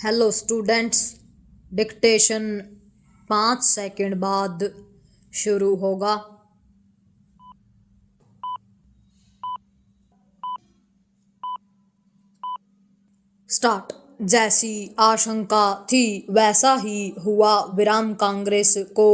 Hello students, dictation 5 second बाद शुरू होगा। स्टार्ट। जैसी आशंका थी वैसा ही हुआ। विराम। कांग्रेस को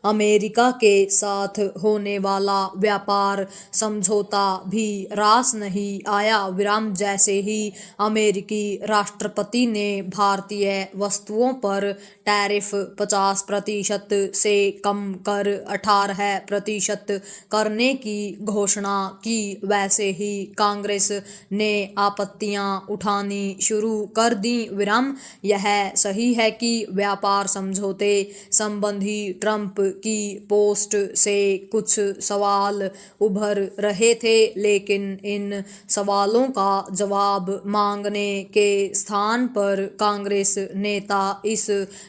अमेरिका के साथ होने वाला व्यापार समझौता भी रास नहीं आया। विराम। जैसे ही अमेरिकी राष्ट्रपति ने भारतीय वस्तुओं पर टैरिफ 50% से कम कर 18% करने की घोषणा की, वैसे ही कांग्रेस ने आपत्तियां उठानी शुरू कर दी। विराम। यह सही है कि व्यापार समझौते संबंधी ट्रंप की पोस्ट से कुछ सवाल उभर रहे थे, लेकिन इन सवालों का जवाब मांगने के स्थान पर कांग्रेस नेता इस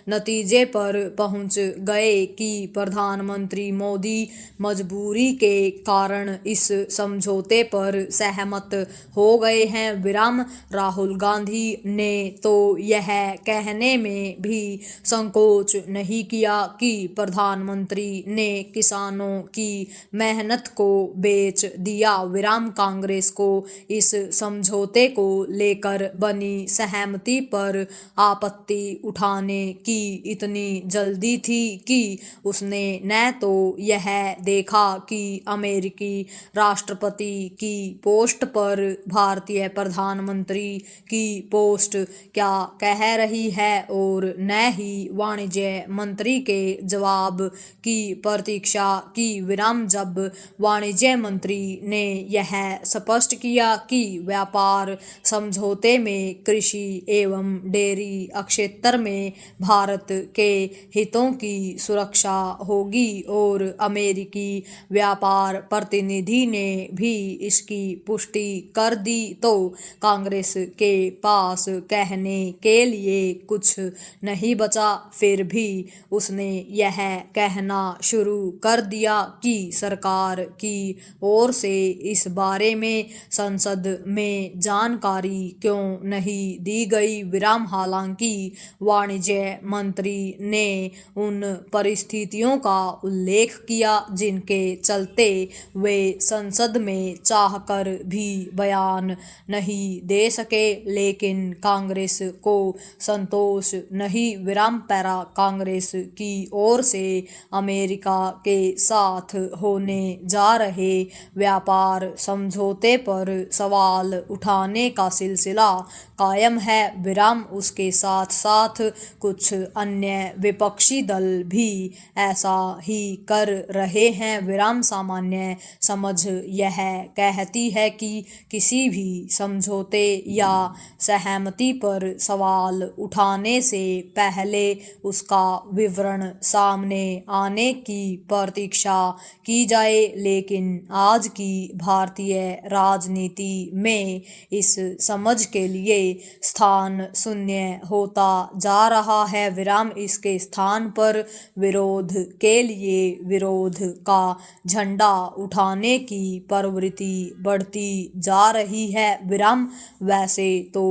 नतीजे पर पहुंच गए कि प्रधानमंत्री मोदी मजबूरी के कारण इस समझौते पर सहमत हो गए हैं। विराम। राहुल गांधी ने तो यह कहने में भी संकोच नहीं किया कि प्रधानमंत्री ने किसानों की मेहनत को बेच दिया। विराम। कांग्रेस को इस समझौते को लेकर बनी सहमति पर आपत्ति उठाने की इतनी जल्दी थी कि उसने न तो यह देखा कि अमेरिकी राष्ट्रपति की पोस्ट पर भारतीय प्रधानमंत्री की पोस्ट क्या कह रही है, और न ही वाणिज्य मंत्री के जवाब की प्रतीक्षा की। विराम। जब वाणिज्य मंत्री ने यह स्पष्ट किया कि व्यापार समझौते में कृषि एवं डेयरी क्षेत्र में भारत के हितों की सुरक्षा होगी और अमेरिकी व्यापार प्रतिनिधि ने भी इसकी पुष्टि कर दी, तो कांग्रेस के पास कहने के लिए कुछ नहीं बचा। फिर भी उसने यह कहना शुरू कर दिया कि सरकार की ओर से इस बारे में संसद में जानकारी क्यों नहीं दी गई। विराम। हालांकि वाणिज्य मंत्री ने उन परिस्थितियों का उल्लेख किया जिनके चलते वे संसद में चाहकर भी बयान नहीं दे सके, लेकिन कांग्रेस को संतोष नहीं। विराम। पैरा। कांग्रेस की ओर से अमेरिका के साथ होने जा रहे व्यापार समझौते पर सवाल उठाने का सिलसिला कायम है। विराम। उसके साथ साथ कुछ अन्य विपक्षी दल भी ऐसा ही कर रहे हैं। विराम। सामान्य समझ यह कहती है कि किसी भी समझौते या सहमति पर सवाल उठाने से पहले उसका विवरण सामने आने की प्रतीक्षा की जाए, लेकिन आज की भारतीय राजनीति में इस समझ के लिए स्थान शून्य होता जा रहा है। विराम। इसके स्थान पर विरोध के लिए विरोध का झंडा उठाने की प्रवृत्ति बढ़ती जा रही है। विराम। वैसे तो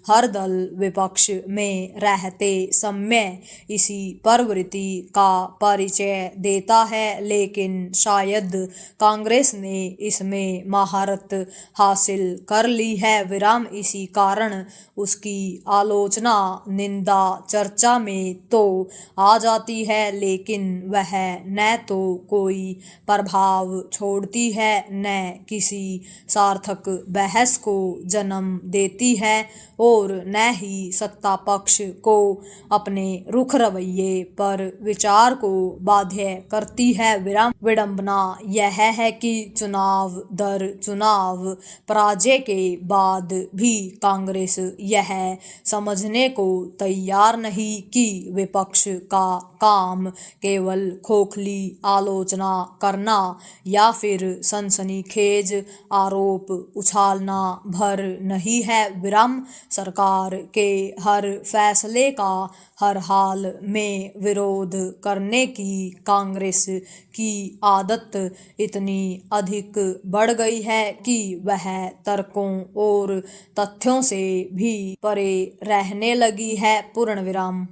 हर दल विपक्ष में रहते समय इसी प्रवृत्ति का परिचय देता है, लेकिन शायद कांग्रेस ने इसमें महारत हासिल कर ली है। विराम। इसी कारण उसकी आलोचना निंदा चर्चा में तो आ जाती है, लेकिन वह न तो कोई प्रभाव छोड़ती है न किसी सार्थक बहस को जन्म देती है और न ही सत्ता पक्ष को अपने रुख रवैये पर विचार को बाध्य करती है। विराम। विडंबना यह है कि चुनाव दर चुनाव पराजय के बाद भी कांग्रेस यह समझने को तैयार नहीं कि विपक्ष का काम केवल खोखली आलोचना करना या फिर सनसनीखेज आरोप उछालना भर नहीं है। विराम। सरकार सरकार के हर फैसले का हर हाल में विरोध करने की कांग्रेस की आदत इतनी अधिक बढ़ गई है कि वह तर्कों और तथ्यों से भी परे रहने लगी है। पूर्ण विराम।